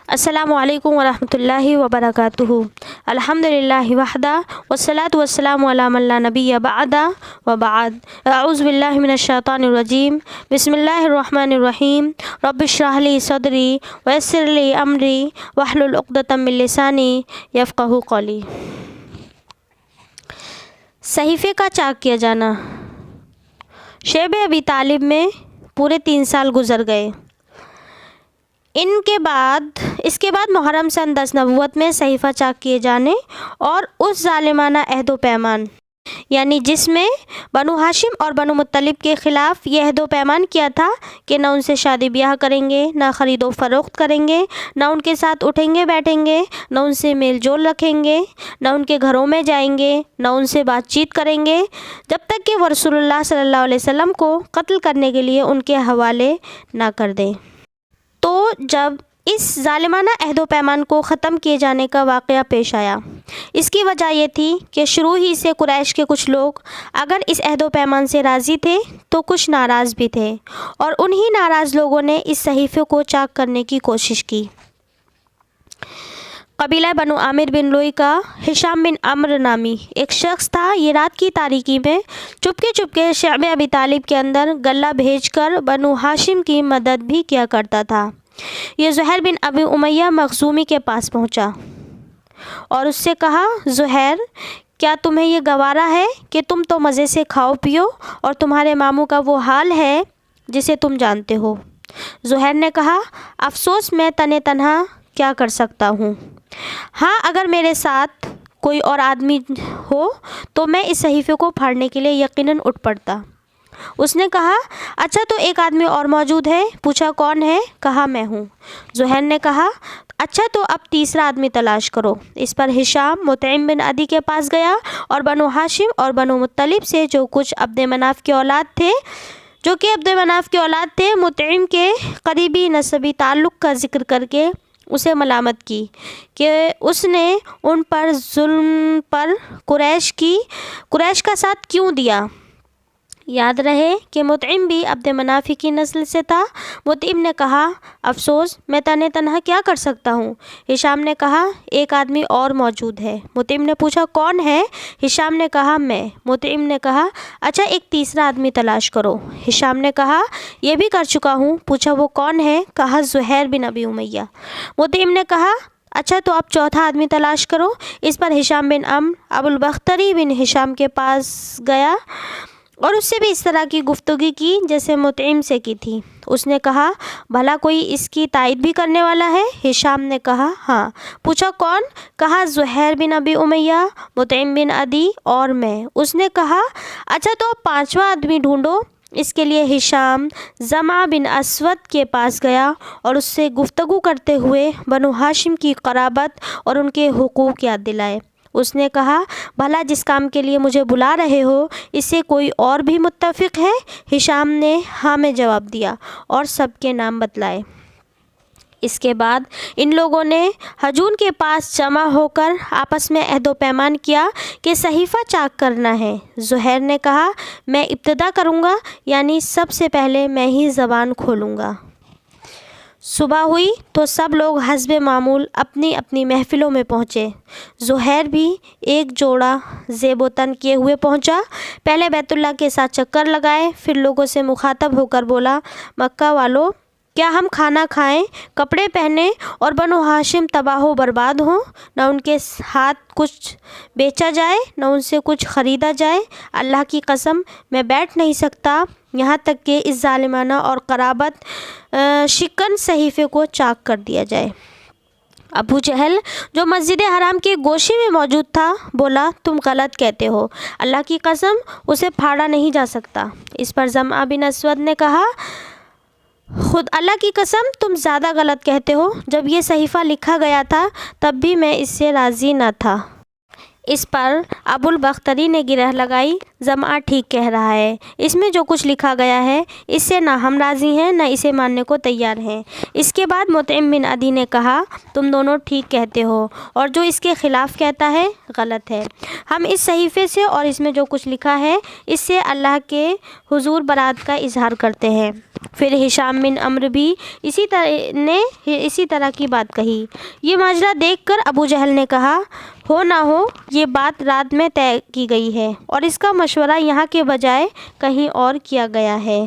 السلام علیکم ورحمۃ اللہ وبرکاتہ۔ الحمدللہ وحدہ والصلاۃ والسلام علی من لا نبی بعدہ وبعد۔ اعوذ باللہ من الشیطان الرجیم، بسم اللہ الرحمن الرحیم۔ رب اشرح لی صدری ویسر لی امری واحلل عقدۃ من لسانی یفقہوا قولی۔ صحیفے کا چاک کیا جانا۔ شیب ابی طالب میں پورے 3 سال گزر گئے۔ اس کے بعد محرم سن 10 نبوت میں صحیفہ چاک کیے جانے اور اس ظالمانہ عہد و پیمان، یعنی جس میں بنو ہاشم اور بنو مطلب کے خلاف یہ عہد و پیمان کیا تھا کہ نہ ان سے شادی بیاہ کریں گے، نہ خرید و فروخت کریں گے، نہ ان کے ساتھ اٹھیں گے بیٹھیں گے، نہ ان سے میل جول رکھیں گے، نہ ان کے گھروں میں جائیں گے، نہ ان سے بات چیت کریں گے، جب تک کہ وہ رسول اللہ صلی اللہ علیہ وسلم کو قتل کرنے کے لیے ان کے حوالے نہ کر دیں۔ تو جب اس ظالمانہ عہد و پیمان کو ختم کیے جانے کا واقعہ پیش آیا، اس کی وجہ یہ تھی کہ شروع ہی سے قریش کے کچھ لوگ اگر اس عہد و پیمان سے راضی تھے تو کچھ ناراض بھی تھے، اور انہی ناراض لوگوں نے اس صحیفے کو چاک کرنے کی کوشش کی۔ قبیلہ بنو عامر بن لوئی کا ہشام بن عمرو نامی ایک شخص تھا۔ یہ رات کی تاریکی میں چپکے شیب ابی طالب کے اندر غلہ بھیج کر بنو ہاشم کی مدد بھی کیا کرتا تھا۔ یہ زہیر بن ابی امیہ مخزومی کے پاس پہنچا اور اس سے کہا، زہیر، کیا تمہیں یہ گوارا ہے کہ تم تو مزے سے کھاؤ پیو اور تمہارے ماموں کا وہ حال ہے جسے تم جانتے ہو؟ زہیر نے کہا، افسوس، میں تنہا کیا کر سکتا ہوں؟ ہاں، اگر میرے ساتھ کوئی اور آدمی ہو تو میں اس صحیفے کو پھاڑنے کے لیے یقیناً اٹھ پڑتا۔ اس نے کہا، اچھا تو ایک آدمی اور موجود ہے؟ پوچھا، کون ہے؟ کہا، میں ہوں۔ زہیر نے کہا، اچھا تو اب تیسرا آدمی تلاش کرو۔ اس پر ہشام مطعم بن عدی کے پاس گیا اور بنو ہاشم اور بنو مطلب سے جو عبد مناف کے اولاد تھے مطعم کے قریبی نسبی تعلق کا ذکر کر کے اسے ملامت کی کہ اس نے ان پر ظلم پر قریش کا ساتھ کیوں دیا۔ یاد رہے کہ مطعم بھی عبد مناف کی نسل سے تھا۔ مطعم نے کہا، افسوس، میں تنہا کیا کر سکتا ہوں؟ ہشام نے کہا، ایک آدمی اور موجود ہے۔ مطعم نے پوچھا، کون ہے؟ ہشام نے کہا، میں۔ مطعم نے کہا، اچھا ایک تیسرا آدمی تلاش کرو۔ ہشام نے کہا، یہ بھی کر چکا ہوں۔ پوچھا، وہ کون ہے؟ کہا، زہیر بن ابی امیہ۔ مطعم نے کہا، اچھا تو اب چوتھا آدمی تلاش کرو۔ اس پر ہشام بن عمرو ابو البختری بن ہشام کے پاس گیا اور اس سے بھی اس طرح کی گفتگو کی جیسے مطعم سے کی تھی۔ اس نے کہا، بھلا کوئی اس کی تائید بھی کرنے والا ہے؟ ہشام نے کہا، ہاں۔ پوچھا، کون؟ کہا، زہیر بن ابی امیہ، مطعم بن عدی اور میں۔ اس نے کہا، اچھا تو اب 5واں آدمی ڈھونڈو۔ اس کے لیے ہشام زمعہ بن اسود کے پاس گیا اور اس سے گفتگو کرتے ہوئے بنو ہاشم کی قرابت اور ان کے حقوق یاد دلائے۔ اس نے کہا، بھلا جس کام کے لیے مجھے بلا رہے ہو اس سے کوئی اور بھی متفق ہے؟ ہشام نے ہاں میں جواب دیا اور سب کے نام بتلائے۔ اس کے بعد ان لوگوں نے ہجون کے پاس جمع ہو کر آپس میں عہد و پیمان کیا کہ صحیفہ چاک کرنا ہے۔ زہیر نے کہا، میں ابتدا کروں گا، یعنی سب سے پہلے میں ہی زبان کھولوں گا۔ صبح ہوئی تو سب لوگ حسب معمول اپنی اپنی محفلوں میں پہنچے۔ زہیر بھی ایک جوڑا زیب و تن کیے ہوئے پہنچا۔ پہلے بیت اللہ کے ساتھ چکر لگائے، پھر لوگوں سے مخاطب ہو کر بولا، مکہ والو، کیا ہم کھانا کھائیں، کپڑے پہنیں اور بنو ہاشم تباہ و برباد ہوں؟ نہ ان کے ہاتھ کچھ بیچا جائے نہ ان سے کچھ خریدا جائے۔ اللہ کی قسم، میں بیٹھ نہیں سکتا یہاں تک کہ اس ظالمانہ اور قرابت شکن صحیفے کو چاک کر دیا جائے۔ ابو جہل جو مسجد حرام کے گوشے میں موجود تھا بولا، تم غلط کہتے ہو، اللہ کی قسم اسے پھاڑا نہیں جا سکتا۔ اس پر زمعہ بن اسود نے کہا، خود اللہ کی قسم تم زیادہ غلط کہتے ہو، جب یہ صحیفہ لکھا گیا تھا تب بھی میں اس سے راضی نہ تھا۔ اس پر ابوالبختری نے گرہ لگائی، جمع ٹھیک کہہ رہا ہے، اس میں جو کچھ لکھا گیا ہے اس سے نہ ہم راضی ہیں نہ اسے ماننے کو تیار ہیں۔ اس کے بعد مطعم بن عدی نے کہا، تم دونوں ٹھیک کہتے ہو اور جو اس کے خلاف کہتا ہے غلط ہے۔ ہم اس صحیفے سے اور اس میں جو کچھ لکھا ہے اس سے اللہ کے حضور برات کا اظہار کرتے ہیں۔ پھر ہشام بن عمرو بھی اسی طرح کی بات کہی۔ یہ ماجرا دیکھ کر ابو جہل نے کہا، ہو نہ ہو یہ بات رات میں طے کی گئی ہے اور اس کا مشورہ یہاں کے بجائے کہیں اور کیا گیا ہے۔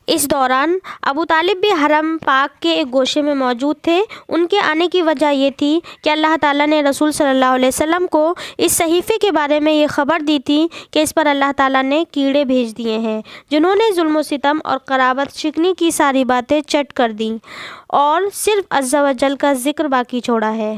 اس دوران ابو طالب بھی حرم پاک کے ایک گوشے میں موجود تھے۔ ان کے آنے کی وجہ یہ تھی کہ اللہ تعالیٰ نے رسول صلی اللہ علیہ وسلم کو اس صحیفے کے بارے میں یہ خبر دی تھی کہ اس پر اللہ تعالیٰ نے کیڑے بھیج دیے ہیں جنہوں نے ظلم و ستم اور قرابت شکنی کی ساری باتیں چٹ کر دیں اور صرف عز و جل کا ذکر باقی چھوڑا ہے۔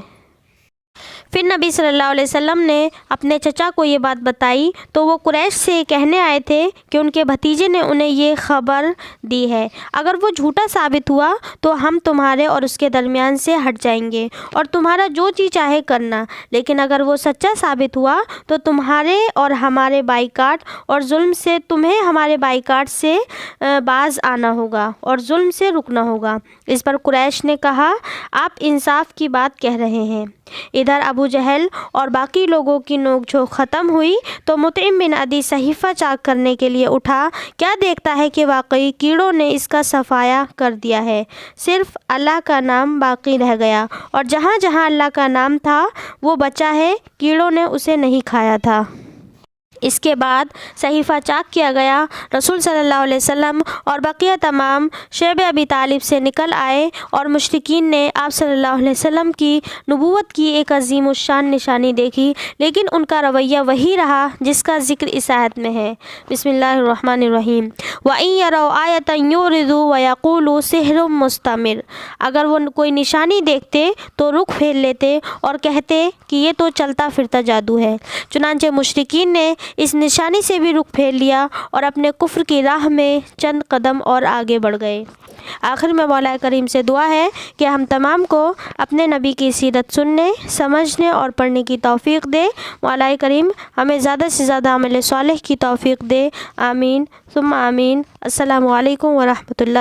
پھر نبی صلی اللہ علیہ وسلم نے اپنے چچا کو یہ بات بتائی تو وہ قریش سے کہنے آئے تھے کہ ان کے بھتیجے نے انہیں یہ خبر دی ہے، اگر وہ جھوٹا ثابت ہوا تو ہم تمہارے اور اس کے درمیان سے ہٹ جائیں گے اور تمہارا جو جی چاہے کرنا، لیکن اگر وہ سچا ثابت ہوا تو تمہارے اور ہمارے بائیکاٹ اور ظلم سے تمہیں ہمارے بائیکاٹ سے باز آنا ہوگا اور ظلم سے رکنا ہوگا۔ اس پر قریش نے کہا، آپ انصاف کی بات کہہ رہے ہیں۔ ادھر ابو جہل اور باقی لوگوں کی نوک جھوک ختم ہوئی تو مطعم بن عدی صحیفہ چاک کرنے کے لیے اٹھا، کیا دیکھتا ہے کہ واقعی کیڑوں نے اس کا صفایا کر دیا ہے، صرف اللہ کا نام باقی رہ گیا اور جہاں جہاں اللہ کا نام تھا وہ بچا ہے، کیڑوں نے اسے نہیں کھایا تھا۔ اس کے بعد صحیفہ چاک کیا گیا۔ رسول صلی اللہ علیہ وسلم اور بقیہ تمام شعب ابی طالب سے نکل آئے اور مشرکین نے آپ صلی اللہ علیہ وسلم کی نبوت کی ایک عظیم الشان نشانی دیکھی، لیکن ان کا رویہ وہی رہا جس کا ذکر اس آیت میں ہے۔ بسم اللہ الرحمن الرحیم۔ وَإِن يَرَوْا آیَةً يُعْرِضُوا وَيَقُولُوا سِحْرٌ مُسْتَمِرٌ۔ اگر وہ کوئی نشانی دیکھتے تو رخ پھیر لیتے اور کہتے کہ یہ تو چلتا پھرتا جادو ہے۔ چنانچہ مشرکین نے اس نشانی سے بھی رخ پھیر لیا اور اپنے کفر کی راہ میں چند قدم اور آگے بڑھ گئے۔ آخر میں مولا کریم سے دعا ہے کہ ہم تمام کو اپنے نبی کی سیرت سننے، سمجھنے اور پڑھنے کی توفیق دے۔ مولا کریم ہمیں زیادہ سے زیادہ عمل صالح کی توفیق دے، آمین ثم آمین۔ السلام علیکم ورحمۃ اللہ۔